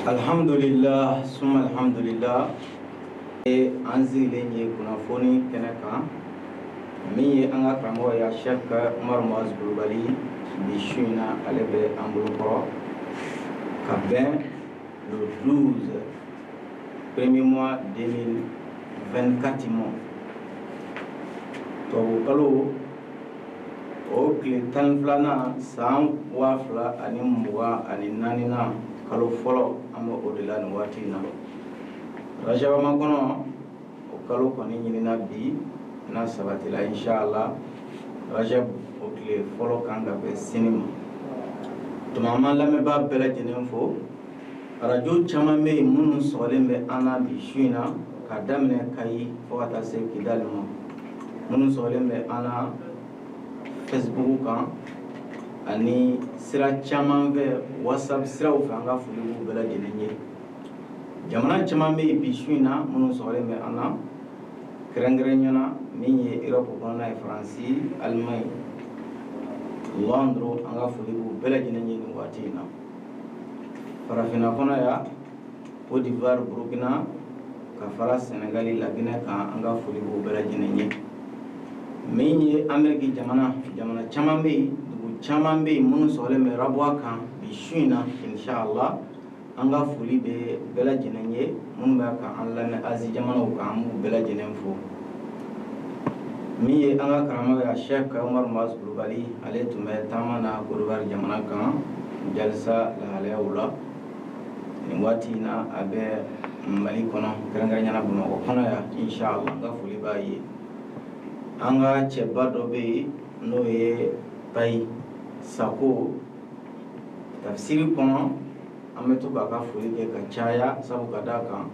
Alhamdulillah, summa alhamdulillah. Anzilen ye kunafoni kɛnɛ kan min ye an ka karamɔgɔ ya Sheikh Umar Muaz Kulubali bi su in na ale bɛ an bolo kɔrɔ ka bɛn le 12 premier mois 2024 ma tubabu kalo o tile 12nan san 2024 na kalo fɔlɔ an bɛ o de la nin waati in na Rajab ma kɔnɔ o kalo kɔni ɲinina bi n'a sabatila inshallah Rajab o tile fɔlɔ kan ka bɛn sini ma tuma an lamɛnbaa bɛɛ lajɛlen fo arajo caman bɛ yen minnu sɔgɔlen bɛ an na bi su in na ka daminɛ Kayi fo ka taa se Kidali ma minnu sɔgɔlen bɛ an na Facebook kan ani sira caman fɛ WhatsApp siraw fɛ an ka foli b'u bɛɛ lajɛlen ye jamana caman bɛ yen bi su in na minnu sɔgɔlen bɛ an na kɛrɛnkɛrɛnnenya la min ye Europe kɔnɔna ye Faransi Allemagne Londres an ka foli b'u bɛɛ lajɛlen ye nin waati in na farafinna kɔnɔ ya Côte d'Ivoire Burkina ka fara Senegali Laginɛ kan an ka foli b'u bɛɛ lajɛlen ye min ye Amérique jamana caman bɛ yen dugu caman bɛ yen minnu sɔgɔlen bɛ Rabuwa kan bi su in na inshallah an ka foli bɛ bɛɛ lajɛlen ye minnu bɛ ka an lamɛn Asie jamanaw kan an b'u bɛɛ lajɛlen fo min ye an ka karamɔgɔ ya Sheikh Umar Muaz Kulubali ale tun bɛ taama na Côte d'Ivoire jamana kan jalisa lahalayaw la nin waati in na a bɛ Mali kɔnɔ kɛrɛnkɛrɛnnenya Bamakɔ kɔnɔ yan inshallah an ka foli b'a ye an ka cɛba dɔ bɛ yen n'o ye Bayi Sako tafsiri kɔnɔ an bɛ to k'a ka foli kɛ ka caya sabu ka d'a kan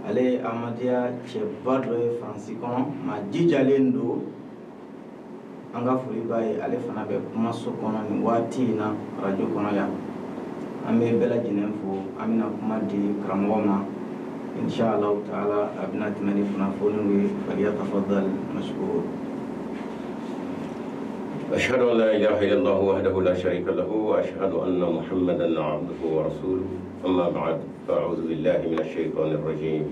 ale ye Ahmadiyya cɛba dɔ ye Faransi kɔnɔ maa jijalen don an ka foli b'a ye ale fana bɛ kumaso kɔnɔ nin waati in na arajo kɔnɔ yan an bɛ bɛɛ lajɛlen fo an bɛna kuma di karamɔgɔ ma inshallah taala a bɛna tɛmɛ ni kunnafoniw ye falyatafaddal mashkur. أشهد أن لا إله إلا الله وحده لا شريك له وأشهد أن محمدا عبده ورسوله أما بعد فأعوذ بالله من الشيطان الرجيم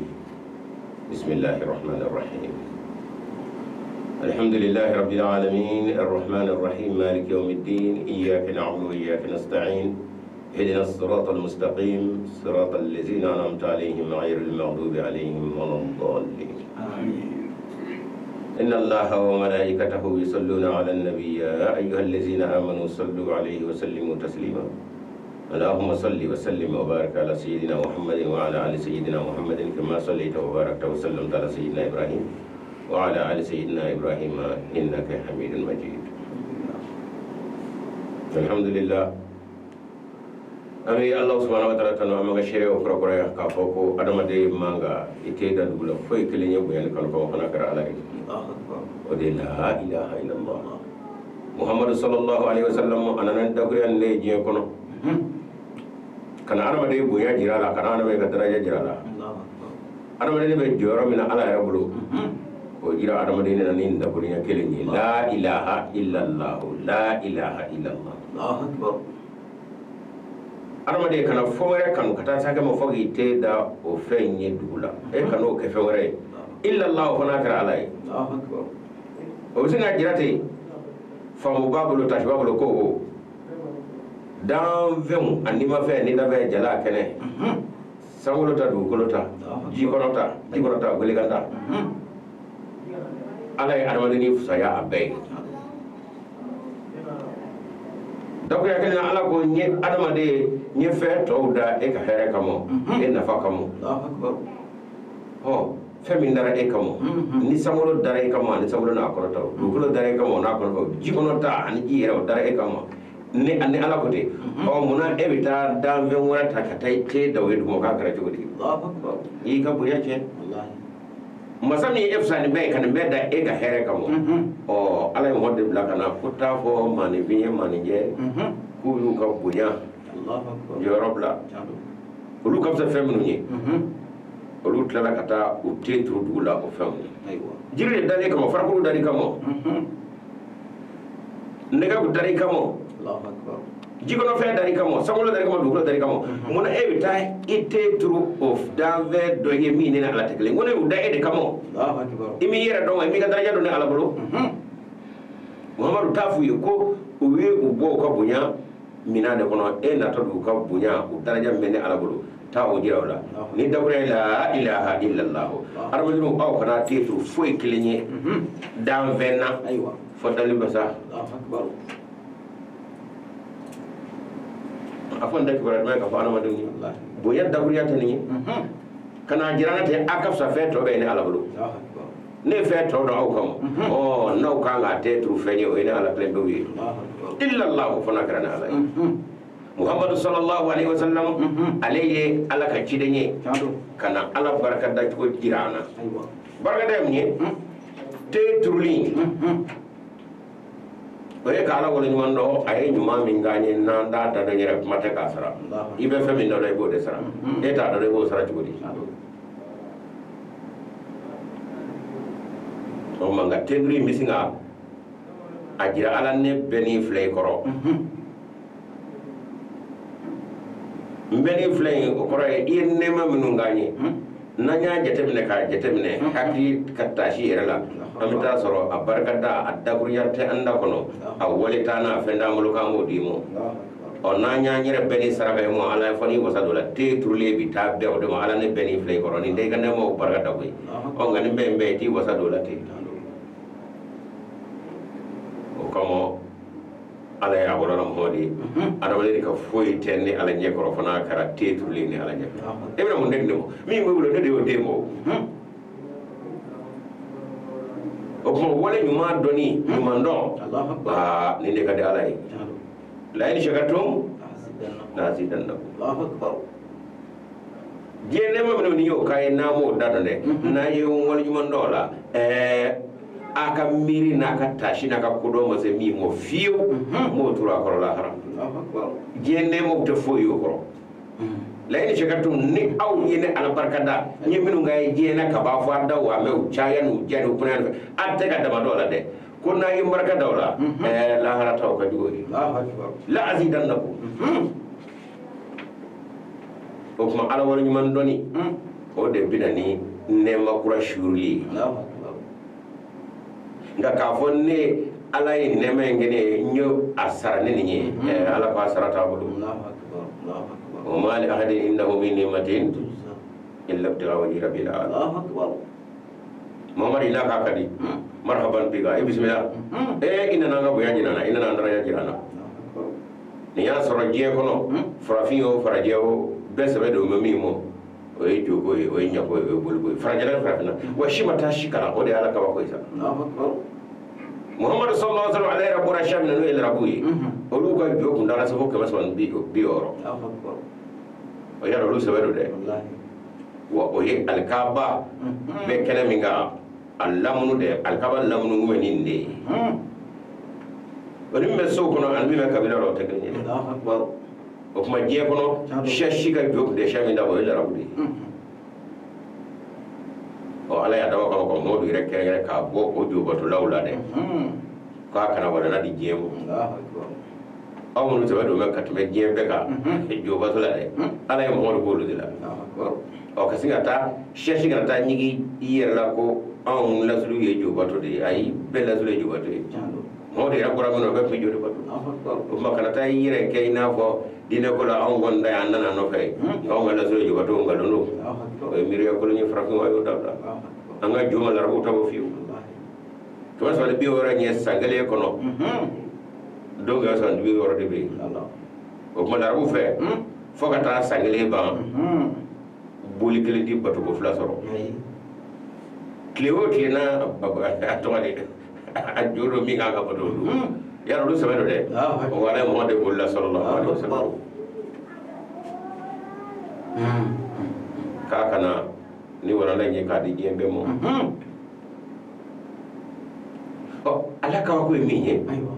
بسم الله الرحمن الرحيم الحمد لله رب العالمين الرحمن الرحيم مالك يوم الدين إياك نعبد وإياك نستعين اهدنا الصراط المستقيم صراط الذين أنعمت عليهم غير المغضوب عليهم ولا الضالين آمين إن الله وملائكته يصلون على النبي يا أيها الذين آمنوا صلوا عليه وسلموا تسليما اللهم صل وسلم وبارك على سيدنا محمد وعلى آل سيدنا محمد كما صليت وباركت وسلمت على سيدنا إبراهيم وعلى آل سيدنا إبراهيم إنك حميد مجيد. الحمد لله أمي الله سبحانه وتعالى تنو أمغا شريع وكرا كافوكو أدمدي مانغا إتيدا دولا فوي كلين يبوين كالفو خنا كرا على ودي لا إله إلا الله محمد صلى الله عليه وسلم أنا ندقري أن ليجي كنو كان أدمدي بوين جرالا كان أدمدي كدرجة جرالا أدمدي بجورا من على يبلو وجرا أدمدي نين دقري كلين لا إله إلا الله لا إله إلا الله الله أكبر adamade kana fowere kanu kata saka mo fogi te da o fenye dula e kanu ke fowere illa allah fana kara alai allah akbar o singa jirate famu babulu tashbabulu ko dan vemu anima fe ni da be jala kene sangolo ta du kolota ji konota goliganda alai adamade ni fusaya abai donc yakena ala ko nye adamade nye fe tawda e ka here kamo e nafa kamo Allahu akbar ho femi ndara e kamo ni samolo dara e kamo ni samolo na ko taw dugulo dara e kamo na ko jikono ta ani jiro dara e kamo ni ani ala ko te o muna e bita dan ve wora ta katai te da we mo ka kara jodi Allahu akbar yi ka buya ce wallahi masami e fsani be kan be da e ga here kamo o ala mo de bla kana puta fo mani biye mani je ku yu ka buya Allahu akbar ya rabla olu kam sa femnu ni olu tla kata o tetru dula o femnu aywa jire dali kamo farko dali kamo nega ko dali kamo Allahu akbar jikono fe dari kamo samolo dari kamo duglo dari kamo mona evita ite true of dave do yemi ni ala tekle ngone uda ede kamo Allahu akbar imi yera do mi ka daraja do ne ala bulu muhammadu tafu ko uwe ubo ka bunya minade kono na to du ka bunya u daraja mene ala bulu ta o jira wala ni dawre la ilaha illa allah arabulu aw kana titu foi kilenye dan venna aywa fo dalim basa Allahu akbar afon dak ko ma ka fana maduni bo yadda buriya tani kana jirana te akaf sa fe to be ne ala bulu ne fe to do aw kam o no ka nga te tru fe ne o ina ala plen do wi illa allah fana karana ala muhammad sallallahu alaihi wasallam alayhi ala ka cidenye kana ala baraka da ko jirana baraka da mni te truli oye kala wala nyuma ndo ay nyuma min ganye nanda da da nyere mate ka sara ibe fe min do lay bo de sara eta do lay bo sara jodi o manga tendri misinga ajira ala ne beni flay koro beni flay o koro e ne ma minu ganye nanya jetemne ka jetemne hakki kattashi erala amita soro abarkada addakuriyarte anda kono awalitana fenda muluka modimo o nanya nyere beni sarabe mo ala fani ko sadola te turle bi tabbe o de mo ala ne beni flay ko ni de gande mo barkada koy o ngani be ti wasadola te o kamo ala ya wala modi ada wali ka foyi tenni ala nyekoro fana kara te turle ni ala nyekoro ebra mo ndende mo mi mo wulo de o demo o ko wala nyuma doni nyuma ndo ah ni de kade alay la in shakatum nazidannakum Allahu akbar jene mo ni yo kay namo dadane na ye wala nyuma ndo la aka miri na ka tashi na ka kodo mo se mi mo fiyo mo tura ko la haram Allahu akbar jene mo te foyo ko la in shakatum ni aw yene ala barkada ni minu ngay jena ka ba fa da wa me chaya nu jenu punan atte ka dama dola de kunna yi barka dawla la harata ka jori la azidannakum o kuma ala wala man doni o de bidani nema kura shurli nga ka fonne ala yi nema ngene nyo asara ne ni ala ko asara ta budu وما لأحد إنه من نعمة إلا ابتغاء وجه رب العالمين الله أكبر محمد إلا كاكدي مرحبا بك بسم الله إننا نغبو يجينا إننا ندرا يجينا نيا سرجيه كنو فرافيو فرجيه بس بدو مميمو oye jogo oye nyako oye bolbo farajala farafina washima tashikala ode ala ka bakoisa Allahu akbar Muhammad sallallahu alaihi wasallam alayhi rabbuna shamina no el rabuyi olu ka jogo ndara sabo ke masman bi oro Allahu akbar o yaro lu sabedo de wallahi wa oye alkaba be kele minga allamunu de alkaba lamunu ngweni nde wani me so kono almi me kabila ro tekni Allahu akbar o kuma je kono shashi ka jogo de shamina o el rabudi o ala ya dawa ko modu rek rek ka bo o jogo to lawla de ka kana wala na di jemo Allahu akbar awon to do makka to me jembe ka jogo to la de ala ya modu ko de la Allahu akbar o ka singa ta shashi ga ta nyigi yera ko awon la sulu ye jogo to de ay bella sulu ye jogo to de modu ya bura no be fi jodo ko Allahu akbar o makka ta yere ke ina fo dine ko la awon gonda ya nana no fay awon la sulu jogo to ngalo no o miri ko ni frafu ayo dabda anga juma la rabu tabo fiu to so le bi wora nye sangale kono do ga so bi wora de bi o mo la rabu fe fo ka ta sangale ba boli kele di batu ko fla soro cleo tina to wale a joro mi ga batu ya ro so de o wala mo de bolla sallallahu alaihi wasallam ka kana ni wala la nye ka di jembe mo o ala ka ko mi nye aywa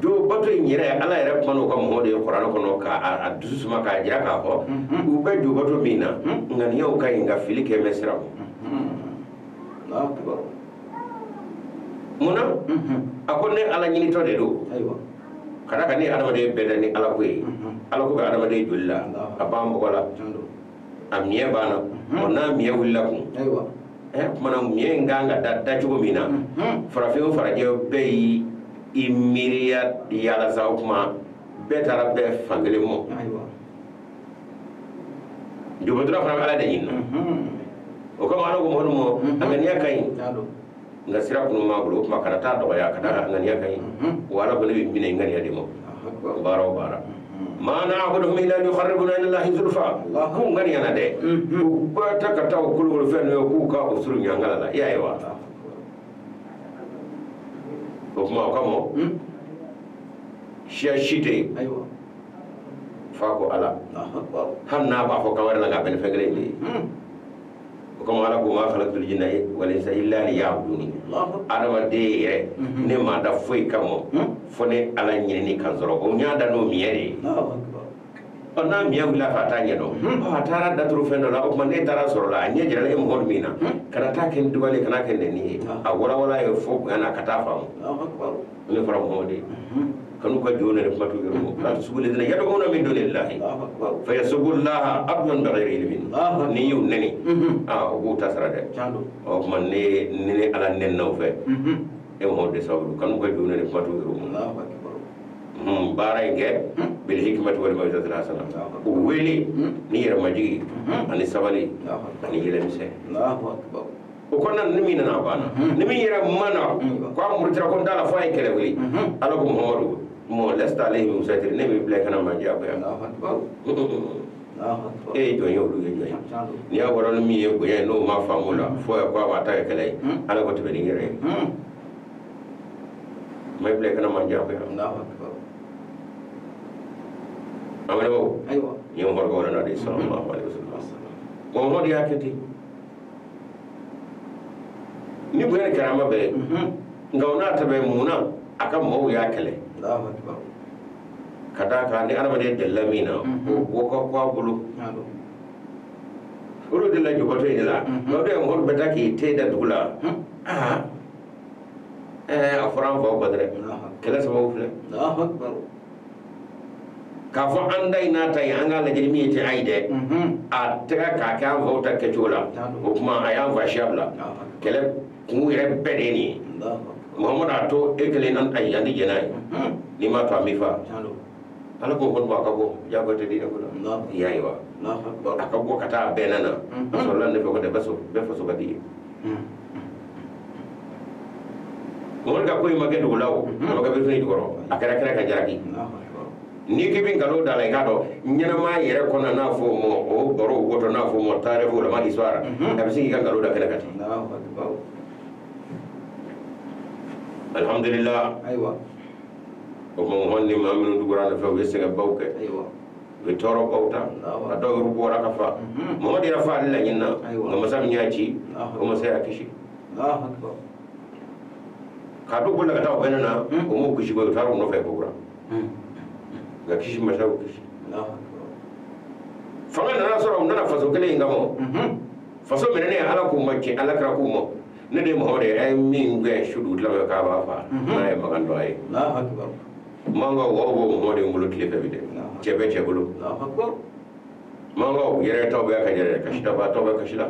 do bato nyire ala yere kono ko mo de qur'an kono ka adusu ma ka jira ka ko u be do bato mina ngani yo ka inga filike mesra akbar muna akone ala nyini to de do aywa kada kani adamade bedani ala ko yi ala ko be adamade julla abam wala amiya bana ona miya willa ku aywa mana miya nganga da jugo mina farafin faraje be imiriya yala sa kuma betara be fangele mo aywa jubadura fara ala de yinna o ko ma ko mo angania kay nga sira kunu ma bulo kuma kana ta do ya kada angania kay wala ko lebi mine ngani adimo bara bara ma na'buduhum illa yuqarribuna ila allahi zulfa ku ngani yana de ku ba ta ka taw kulu fen ku ka usuru nyangala la yayiwa ko kuma kamo shite aywa fako ala hanna ba ko kawar la gaben fegre ni ko mala ko ma khalaqtul jinna wal insa illa liya'buduni adama de ne ma da foi kamo fone ala nyini kan zoro ko nyaada no miere ona miya wila fata nyedo tara da turu fendo la ko mane tara soro la nye jira e mo mina kana ta ken dubale kana ken ni a wala wala e fo ana kata fam ne fara mo de kanu ka jona kuma to gero la subul ladina yad'una min dunillahi fa yasbullaha abdan bighayri ilmin ni yu neni o ta sara de o kuma ne ala nen no fe e mo de sabu kanu ka jona kuma to gero baara ge bil hikmati wal mawidati al hasana weli ni yara majigi ani sabali ani yelemse Allahu akbar o konna nimi na bana nimi yara mana ko amurtira ko dala fa kele weli ala ko muhammadu mo lasta alayhi musaitir nimi ble kana manja ko Allahu akbar jo yo du jo ni a woro mi ye go ye no ma famula fo ya ko wa ta kele ala ko tebe ni yere may ble kana manja ko Allahu akbar amane bo aywa ni mo ko wala nabi sallallahu alaihi wasallam mo mo dia keti ni bu yana karama be ngauna tabe muna aka mo ya kale Allahu akbar kada ka ni arama de delamina wo ko kwa bulu uru de la jogoto ni la no de mo beta ki te da dula afran ko badre kala sabu fle Allahu akbar ka fo andai na ta yanga la jirmi yete aide a tega ka ka vota ke chola o kuma ayan va shabla kele ku ire bedeni muhammad ato ekele nan ay andi jenai ni ma to amifa ala ko hon ba ka ko ya ko te di ko yayi wa aka ko kata benana so lan ne ko de baso be faso gadi mo ga ko image do lawo mo ga be fini dikoro akara kara ka jaraki ni kibin galo da lai gado nyana ma yere kona na fo mo o boro woto na fo mo tare fo la ma histoire da bisi ga galo da kala kati alhamdulillah aywa o mo honni ma minu dugura na fa wese ga bawke aywa be toro bawta ado ru bora ka fa mo di rafa la nyina no masam nyaaci o mo sai akishi Allahu akbar ka do bola ga taw benana o mo kishi go taro no fa bura ga kishi mashaw kishi fanga nana soro nana faso kele ngamo faso menene ala ko macce ala kra ko mo ne de mo hore ay min gwe shudu la ka ba fa na e magando ay Allahu akbar manga wo wo mo de ngulo kile be de chebe chebulo Allahu akbar manga yere tawbe ka yere kashida ba tawbe kashida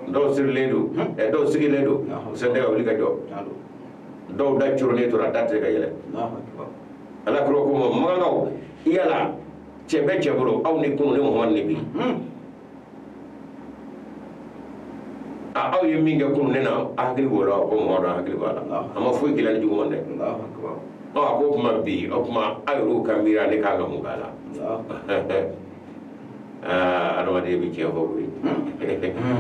do sirledu e do sigiledu se de obli ga do do da churne to radate ga yele Allahu akbar ala kro ko mo manga yala chebe chebulo aw ni kunu ne mo wanni bi aw yeminga kunu ne na agri wala ko mo da agri wala ama fu gilani jugo wonde Allahu akbar ko kuma bi o kuma ayru kamira ne kaga mu gala adama de bi ke ho bi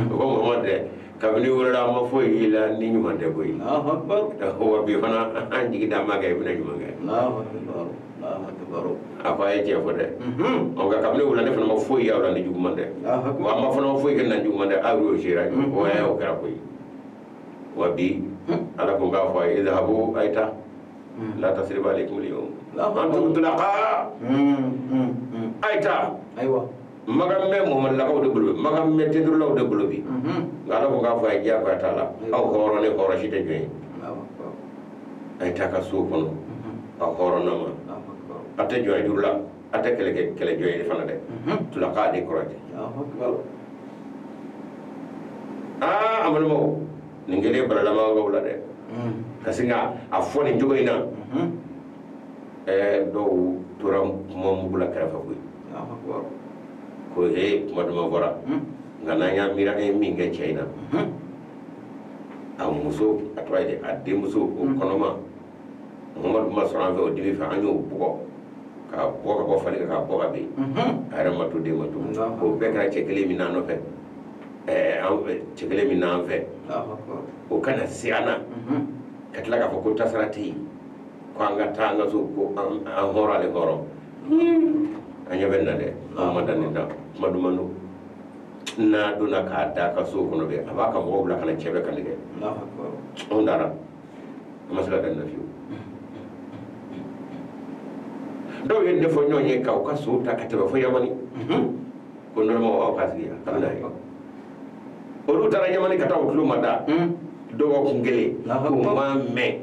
ko mo wonde kabini wala ma fo yila ni nyuma de boy Allahu akbar ho bi fana an jigi da maga ibna nyuma ga Allahu akbar Allahu akbar apa ya je fo de o ga kabini wala ne fana ma fo ya wala ni jugu mande wa ma fana fo ke nan jugu mande ayru shira o ya o kara boy wa bi ala ko ga fo idhabu aita la tasriba alaykum al-yawm antum tulaqa aita aywa magam me mo man la ko de bulu magam me te dur law de bulu bi ngala ko ga fa ya ko taala aw horo ne horo shite be ay taka su kono a horonama ate joy jurla ate kele joy fana de tula ka de korate amal mo ningere baralama ngawla de kasinga a foni jogo ina do turam mom bula karafa buy ko he maduma bora ngananya mira e minga china a muso atwaide adde muso ko konoma Muhammad masran o dibi fa anyo bugo ka boka ko fali ka boka be ara matu de matu ko be kra chekele mi nano fe chekele mi nan fe o kana siana katla ka ko tasarati ko anga tanga so ko an horale horo anya benna de madan da madumanu na duna ka da ka so kono be abaka mo bla kana chebe kan de Allahu akbar on dara masala dan nafiu do yen defo ñoñe kaw ka so ta kataba fo yamani ko non mo o pasiya wallahi o lu tara yamani kata o lu mada do ko ngele ko ma me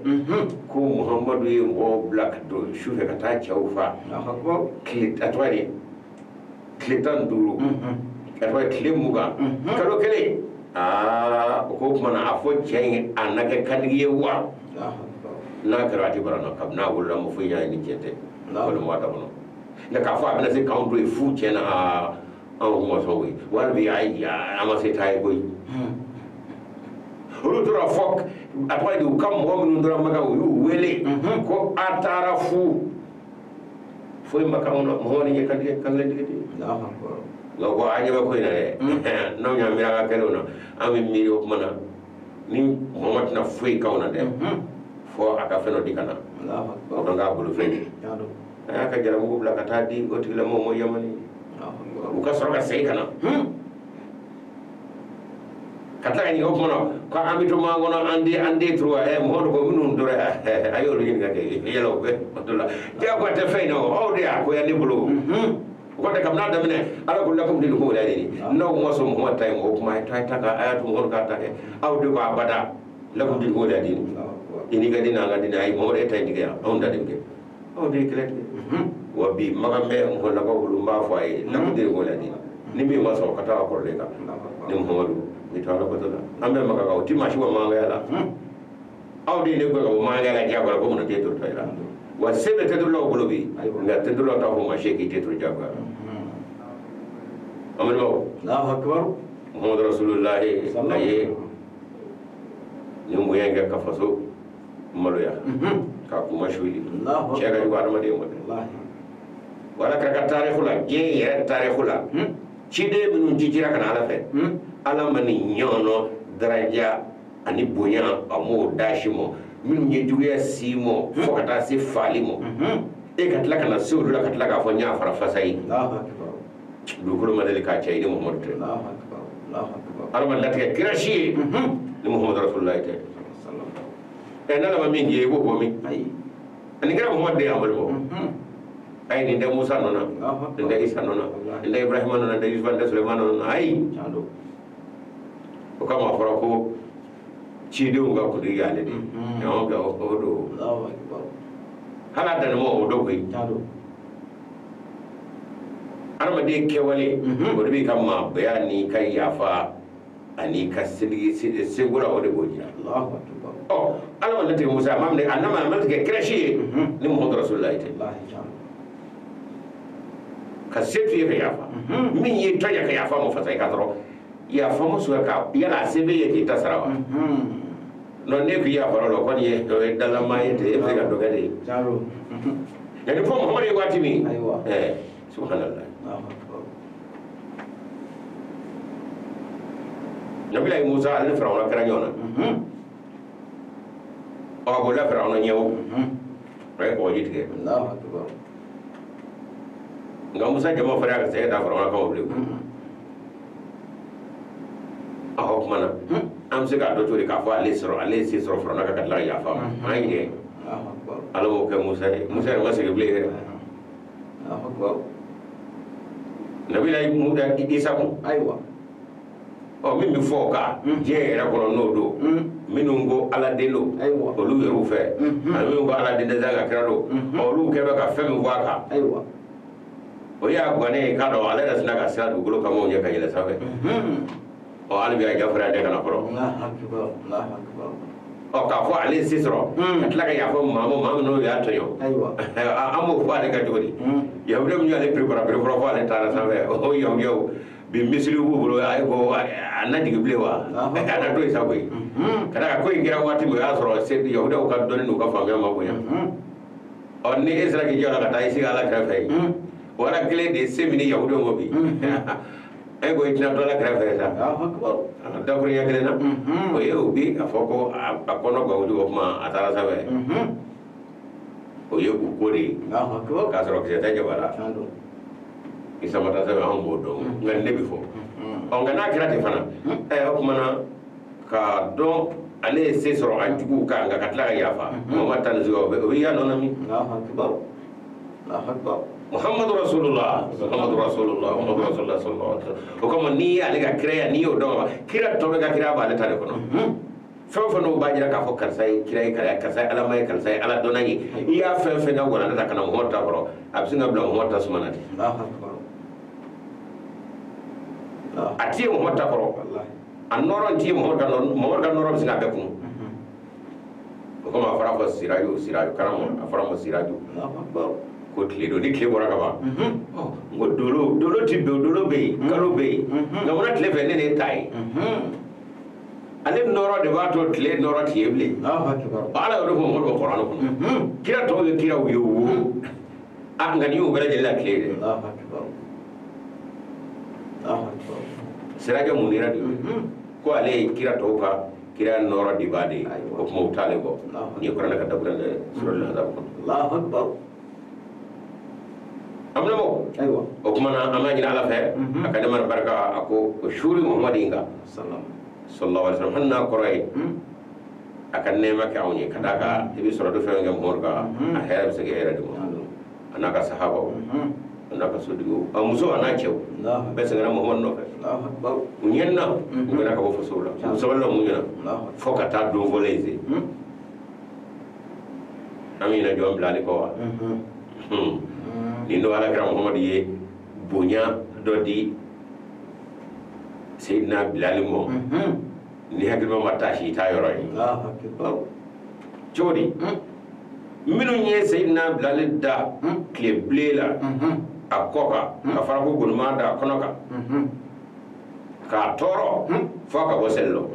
ko muhammadu ye mo black do shufe kata chawfa akbar klit atwari klitan duru atwari klimuga kado kele ko mana afo chen anake kangiye wa na karati barana kabna wulla mo fu yaani jete ko mo wada bono na ka fa bana se kaunto e fu chen a mo so wi wal bi ay ama se tay boy rutura fok atwa di kam mo mun ndura maga yu wele ko atara fu foi makauna mo ni kan digeti Allahu akbar lo ko anya ba ko ina de no nya mira ga kelo no ami mi yo mana ni momat na foi kauna de fo aka feno dikana Allahu akbar do nga bulu fe yado aka jara mo bla kata di o tigla mo yamani Allahu akbar ka soro ka sey kana kata ni opmono ko amito mangono ande trois mo ko minun dore ayo rin ngade yelo be tola dia ko te feyno o dia ko yandi bulu ko de kam na damine ala ko lakum dil ko ladini no mo so mo tay mo ko may tay taka ayatu mo ka ta aw de ko abada lakum dil ko ladini ini gadi na gadi ay mo de tay diga on da dem ke o de klet wa bi magambe mo la ko bulu mba fo ay lakum dil ko ladini ni mi ma so kata ko le ka ni mo mitwala ko tola ambe maka ka utima shi wa manga yala awdi ne ko manga yala jago ko mun te to tayra wa sebe te dulo bolobi nga te dulo ta ko ma sheki te to jago amano Allahu akbar muhammad rasulullah sallallahu ni mu yanga ka faso maloya ka kuma shuli Allahu akbar ga wa ramade mo wallahi wala ka tarikhula je ya tarikhula chide minun jijira kana ala fe ala mani nyono daraja ani bonya amo dashimo minun ye juya simo fokata se falimo e katla kana suru la katla ka fonya fara fasai Allahu akbar du ko madali ka chayde muhammad Allahu akbar Allahu akbar ala man latka kirashi ni muhammad rasulullah sallallahu e nala ma min ye go mi ay ani gara muhammad de amal mo ay ni de musa nona de isa nona de ibrahim nona de yusuf de sulaiman nona ay chalo o kama fara ko ciidenw ga kudi yale de yawo ga o do Allahu akbar hala dan mo o do koy chalo arma de kewale o bi kama bayani kai yafa ani kasili segura o de goji Allahu akbar o alama lati musa mamne anama malke kreshi ni muhammad rasulullah sallallahu ka setu ye ka yafa min ye tonya ka yafa mo fasai ka toro ya fa mo suka ka yala sebe ye ta sarawa no ne ku ya fara lo kon ye to e dala ma ye te e ka do gade jaro ya ni fo mo mari wati mi aywa subhanallah nabila musa al fir'auna kara nyona o go la fir'auna nyewo re ko yitge Allahu akbar nga musa jama fara ka sai da fir'auna ka wobli aho mana am se ka do to ka fa ale siro fir'auna ka katla ya fa ayne Allahu akbar alo ke musa ma se ble Allahu akbar nabila muda isa ko aywa o min bi fo ka je era ko no do minun go ala delo olu yeru fe minun go ala dende zaga krado olu ke ba ka femi waka aywa o ya gwane ka do ala da sinaga sira du gulo kamo nya ka yele sabe o ala bi ja fara de kana foro Allah akbar o ka fo ale sisro atla ka ya fo mamu no ya to yo aywa amo fo ale ka jodi ya wudem ñu ale prepara fo ale tara sabe o yo bi misiri bulo ay go anna digi blewa ana do isaboy kada ko ngira wati mo asro se yahuda ko doni no ka famia mabunya on ni isra ki jora kata isi ala krafe wala gele de semini yahuda mo bi ay go itina dola krafe sa da ko ya gele na o ye ubi afoko akono go wudu ma atara sabe o ye ku kori ka soro ke ta jabara isa mata sabe an bodo ngal nebi fo on gana kirate fana o mana ka do ale se soro an jugu ka nga katla ga yafa mo matan zuwa be o ya nona mi Allahu akbar Muhammadu Rasulullah sallallahu alaihi wasallam o ko ni ale ga kreya ni o do kira to ga kira ba le tare kono fɛn no b'a jira k'a fɔ karisa ye kira ye karisa ye alama ye karisa ye ala dɔnna ye i y'a fɛn fɛn ka wala ta kana mɔgɔ ta kɔrɔ a bɛ se ka bila mɔgɔ ta sumana de a ti ye mɔgɔ ta kɔrɔ a nɔrɔ ti ye mɔgɔ ka nɔrɔ bɛ se ka bɛɛ kun o komi a fɔra fɔ siraju karamɔgɔ a fɔra fɔ siraju ko tile don ni tile bɔra ka ban n ko dolo ti dolo bɛ yen kalo bɛ yen nka mun na tile fɛ ne de ye ta ye ale nɔrɔ de b'a to tile nɔrɔ ti ye bilen ala y'o de fɔ mɔgɔ dɔ kɔrɔ kɔnɔ kira tɔw ye kiraw ye wo a nka ni y'o bɛɛ lajɛlen la tile de sirajɛ mun dira de ko ale ye kira tɔw ka kira nɔrɔ de b'a de ye o kuma u t'ale bɔ ni ye kuranɛ ka dabila dɛ sura lahazab kɔnɔ amna mo o kuma na an b'a ɲini ala fɛ a ka ne mana barika a ko o suuri muhamadi in kan sallallahu alaihi wasallam hanna koray akan nema ke awni kada ka tibi soro do fe ngam horga a hera se ge hera dum anaka sahaba anaka sudigo amuso anachew be se ngam muhammad no fe Allahu akbar unyenna ngana ka bo fasula musawalla munyana fokata do voleze amina jom blali ko wa ni no ala kram muhammad ye bunya dodi Sayyidina Bilal mo ni hakil ma matashi ta yoro yi jodi minu nye Sayyidina Bilal da kle blela akoka ka fara ko gonma da konoka ka toro foka bo sello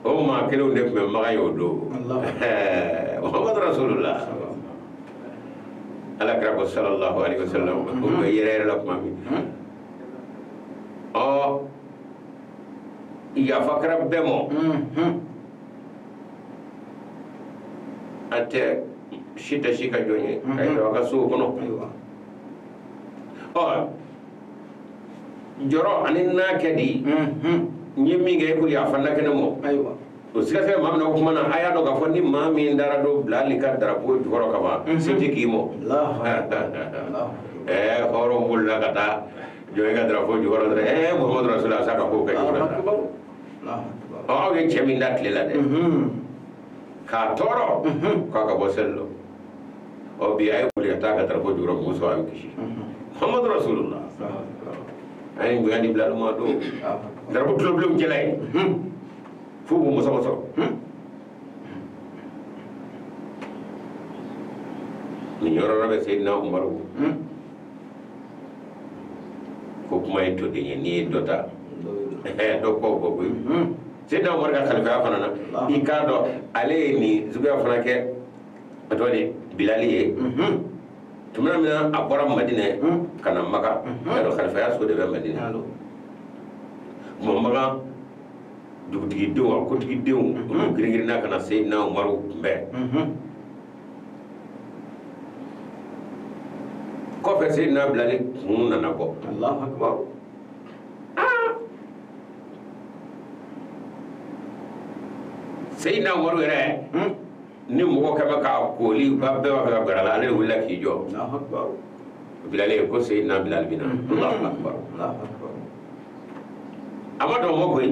o ma kelo ne me ma yo do Muhammad Rasulullah ala kira ko sallallahu alaihi wasallam ko yere la ko mami o ya fakra bemo ate shita shika jonye ay do ka su kono o joro anin na kedi nyemi nge ko ya fanna kenemo aywa o sika fe mamna ko mana aya do ga fonni mami ndara do blali ka drapo joro ka ba siti kimo horo mulla kata joy ga drapo joro dre muhammad rasulullah saka ko kay o ye chemi ndat lela de ka toro ka ka bosello o bi ay wuli ta ka drapo joro muso am kishi muhammad rasulullah ay ngani blal mo do drapo problem jelay fubu musa musa ni yoro rabe Sayyidina Umar ko kuma ito de ni dota do ko ko Sayyidina Umar ka khalifa fana na ikado ale ni zuga fana ke to de Bilali ye tumana mina abora Madina kana Maka do khalifa ya so de Madina mo Maka dugutigi denw a kotigi denw olu giringirinna kana Sayyidina Umar kunbɛn kɔfɛ Sayyidina Bilali kun nana bɔ Allahu akbar Sayyidina Umar yɛrɛ ni mɔgɔ kɛmɛ ka kooli ba bɛɛ b'a fɛ ka gɛrɛ a la ale de wulila k'i jɔ Allahu akbar Bilal ko Seydina Bilal bina Allahu akbar amado mo koy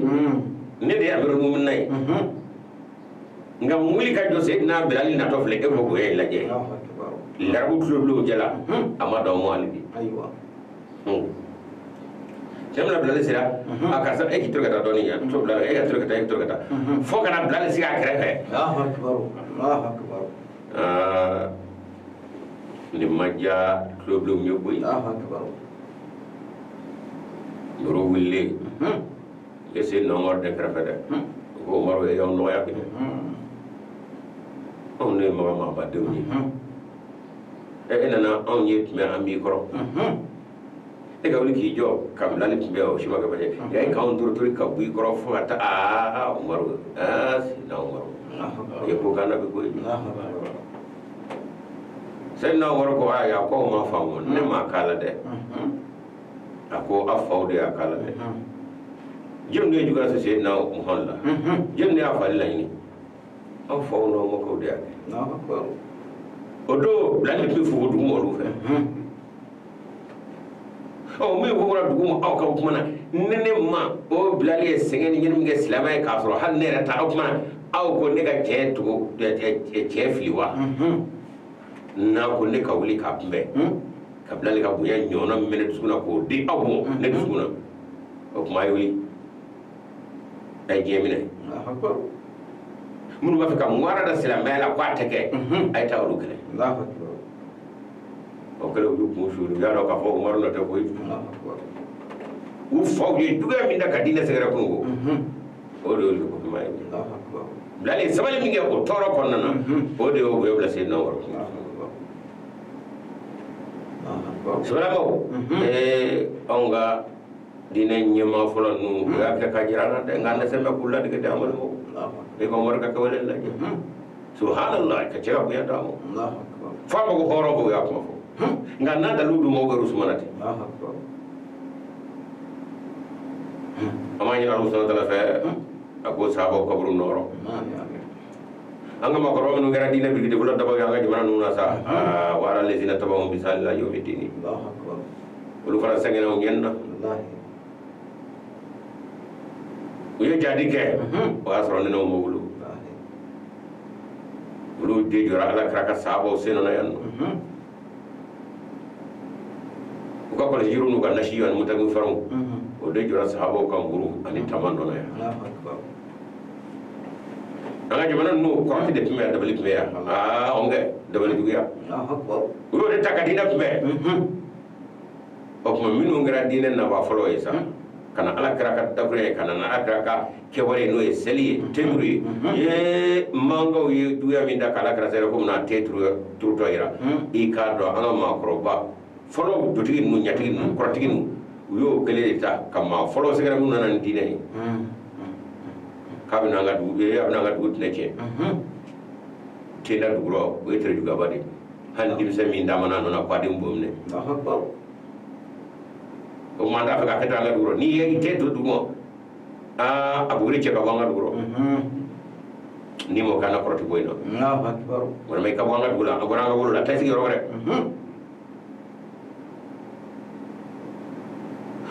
ne de amirul mu'minin nay ngam wuli ka do Seydina Bilal na to fle e ko ko e laje larbu tulo jala amado mo alibi aywa jamna Bilal sira aka sa e ki turgata doni ya to Bilal e ka turgata fo kana Bilal sira krefe Allahu akbar ni majja tulo mi boy Allahu akbar nuru wille ese no ngor de krefe de ko maro e yon no ya bi on ne ma ba de ni e nana on ye me ami koro e ga wuli ki jo kam lali be o shima ga baje ya ka on tur ka bui koro fo ata umaru si na umaru e ko kana be ko sai na umaru ko ya ko ma fa mo ne ma kala de ako afaw de akala de jëm ne juga sa sai na muhalla jëm ne afa lani afaw no mo ko de odo lani pe fu du mo lu fe o me ko ra du mo aw ka kuma na nene ma o bilali sengen ni ngi islamay ka fro hal ne ta kuma aw ko ne ga ke to ke fliwa na ko ne ka wuli ka pembe ka bilali ka buya nyona mene tsuna ko di aw mo ne tsuna o kuma yuli ay jemine munu ba fi ka ngwara da islamay la kwa teke ay tawlu kale Allahu akbar o kala wu ko shuru ya ro ka fo umaru na ta ko u fo ye duga min da kadina segara ko ngo o do ko mai Allahu akbar blali sabali mi ngi ko toro ko nana o de o go bla se no woro sura mo onga dine nyema folo nu ya ka kajirana de nganda sembe kulla de de amal mo e ko mor ka ko le la subhanallah ka jira ko ya damo Allahu akbar fa ko horo ko ya ko ngana da ludu mo garu sumanati Allahu akbar amanya Allah subhanahu wa ta'ala fa ako sabo kabru noro anga ma ko no gara dina bi de bulan daba nga di mana nuna sa wara lezina tabahu bi sallallahu yawmitini Allahu akbar ulu fara sangena o ngenna wallahi uye jadi ke wa soro ne no mo wulu ulu de jora ala kraka sabo seno na yan ko ko le jiru no ga nashi yan mutagu faru o de jora sabo kan buru ani tamando na ya Allahu akbar anga jamana no ko fi de pime da bali pime ya onge da bali duya Allahu akbar ulu de takadina pime o kuma minu ngara dinen na ba folo isa kana ala kraka dabre kana na akraka keware no e seli temuri ye mango ye duya min da kala kra sere ko na tetru turto ira i kadro anga ma kroba folo dotigi nu nyatigi nu kortigi nu yo kele ta kama folo segara mun nan dine kabina nga du ye abna nga du tneke tena dugro o etre juga badi han dim se min damana no na kwadi mbomne Allahu akbar o manda fa ka keta nga dugro ni ye ite to dumo aburi che ka nga dugro ni mo kana korti boyno Allahu akbar wala may ka nga dugla agora nga wolo la taysi yoro re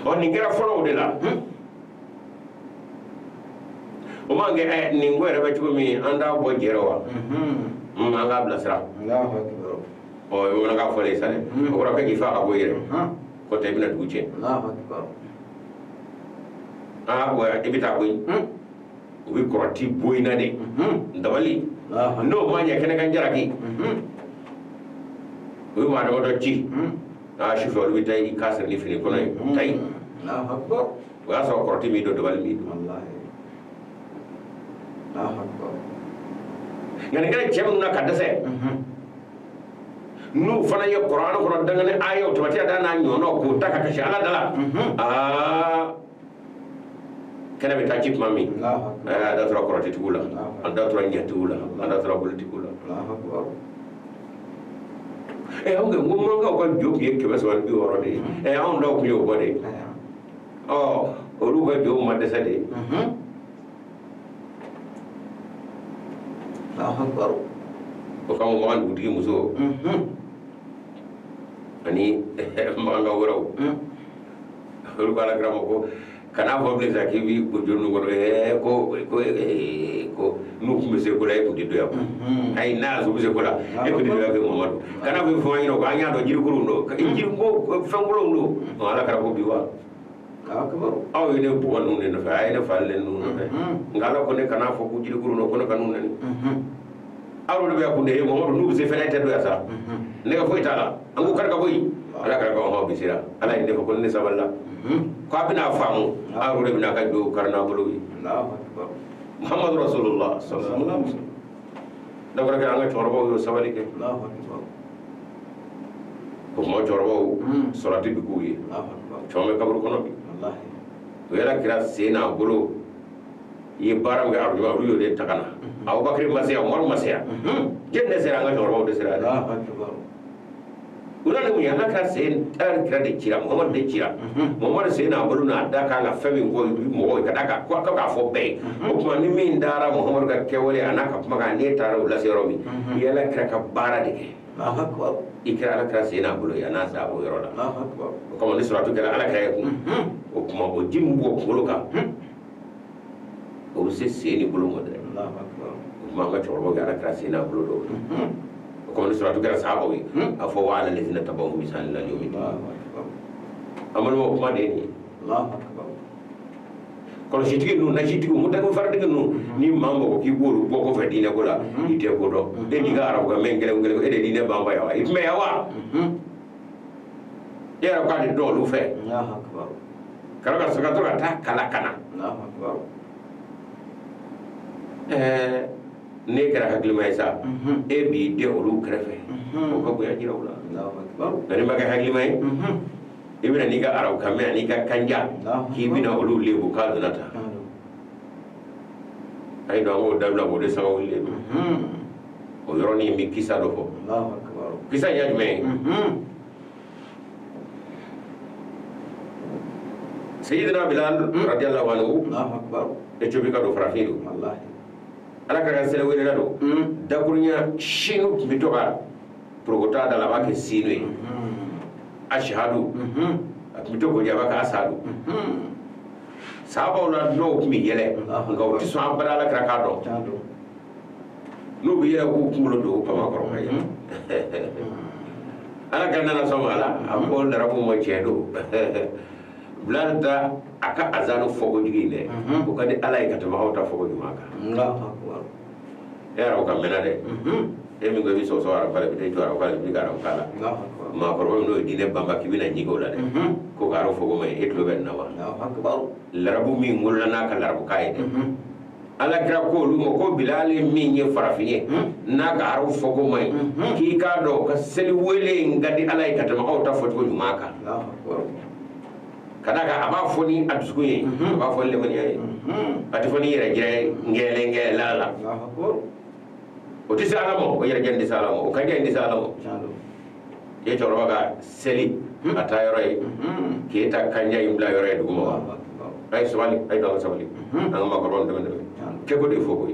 o ni ngera folo de la o mange ni ngwere ba chumi anda bo jerowa anga blasra Allahu akbar o yo nga fole sale o ra ka gifa abo yere ko te bina duche Allahu akbar wa ibita boy wi korati boy na de ndawali no manya kene kan jaraki wi ma do ci shufo wi tay kasar ni fini ko nay tay Allahu akbar wa so korati mi do dawali mi wallahi Allahu akbar ngene ngene cem na kadase nu fana ye qur'an ko dangane ayo to mati ada na nyono ko taka kashi ala dala kana be takip mami da tora korati tula anda tora nyatula anda tora bulti kula Allahu akbar onge ngumma nga ko jogi ke beso bi woro de on do ko yo bode o lu ko jo ma de sade Allahu akbar o kam mo andu di muso ani manga woro hol bala gramo ko kana fo ble sa kibi ko jonnu ko ko nu ko se ko lay ko di doya ay na so se ko la e ko di doya ko Muhammadu kana fo fo yino ko anya do jiri ko ndo jiri ko fangulo ndo wala kara ko biwa akbar aw ine bo nu ne fa ay ne falle nu ne ngala ko ne kana fo ko jiri ko ndo ko kanu ne aro de be ko ne Muhammadu nu se fenete doya sa ne ko itala angu karga boy ala karga ho bisira ala inde ko ne saballa ko abina famu aro de bina ka do karna bulu Allahu akbar Muhammad Rasulullah sallallahu alaihi wasallam dagara ga anga chorbo yo sabali ke Allahu akbar ko mo chorbo surati bi kuyi Allahu akbar chome kabru kono bi wallahi to yala kira sena bulu ye baram ga aro yo de takana Abu Bakr masya Umar masya jenne sera anga chorbo de sera Allahu akbar urana mu yana ka sen tar kira de kira Muhammad de kira Muhammad sen na bulu na da ka la fami ko mo ka da ka ka fo be ko ma ni min dara Muhammad ka kewale anaka kuma ka ne tara ula sero mi yala kira ka bara de ke Allahu akbar ikra ala kira sen na bulu yana sa bo yoro la Allahu akbar ko mo ni suratu kira ala kira ku o kuma o jimbo ko ka o se sen ni bulu mo de Allahu akbar kuma ka chorbo ga ala kira sen na bulu do ko ni suratu kira sahaba wi afo wa ala lazina tabahu misal la yawmi amal mo kuma de ni Allahu akbar ko jitigi nu na jitigi mu dago farde nu ni mambo ko ki boru boko fa dina ko la ite ko do de diga arab ga men gele ngele de dina bamba yawa itme yawa yara ka de do lu fe Allahu akbar kala saka to ta kala kana Allahu akbar ne kɛra hakilima ye sa e b'i den olu kɛrɛfɛ o ka bonya jira u la nka n'i ma kɛ hakilima ye i bɛna n'i ka arabu kan mɛn n'i ka kanja k'i bɛna olu lebu k'a donna ta a ye dɔn an k'o dabila k'o de sababu lebu o yɔrɔnin bɛ kisa dɔ fɔ kisa in ye jumɛn ye Sayyidina Bilal radiyallahu anhu Ethiopie ka do farafin do ala ka sele wele do dakurunya shinu bitoka progota da la bake sinwe ashhadu mitoko ja baka asadu sahaba la do mi yele ngaw ti so ambara la ka do no bi yele ko kumulo do kama ko kay ala ka nana so mala ambo darabu mo cedo blanda aka azanu fogo jigine ko kadi ala e katama hawta fogo jumaka Allahu akbar ya ro kam menade e mi gobi so ara kala bi to ara kala bi gara kala ma ko no dine bamba kibina nyigo la de ko garo fogo may etlo ben nawa Allahu akbar larabu mi ngulla na ka larabu kayde ala kira ko lu mo ko bilali mi nye farafiye na garo fogo may ki ka do ka seli wele ngadi ala e katama hawta fogo jumaka Allahu akbar kadaka aba foni aduskuye aba foni le mani ay ati foni yere jere ngele la o ti salamo o yere jende salamo o kanje ndi salamo ye toro waga seli ata yore ke ta kanja imla yore duguma ay subali ay do sabali ang ma ko ron de ke ko de fogo